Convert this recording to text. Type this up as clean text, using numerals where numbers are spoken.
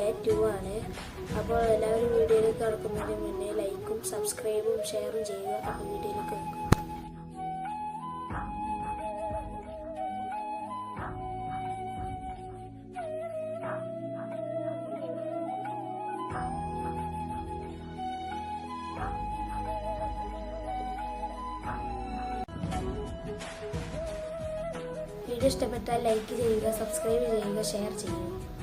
Day 2 ആണ്. അപ്പോൾ എല്ലാവരും വീഡിയോയിലേക്ക് കടക്കുന്നതിന് മുന്നേ ലൈക്കും സബ്സ്ക്രൈബും ഷെയറും ചെയ്യുക. അപ്പോൾ വീഡിയോയിലേക്ക് നോക്കാം. വീഡിയോ ഇഷ്ടപ്പെട്ടാൽ ലൈക്ക് ചെയ്യുക, സബ്സ്ക്രൈബ് ചെയ്യുക, ഷെയർ ചെയ്യുക.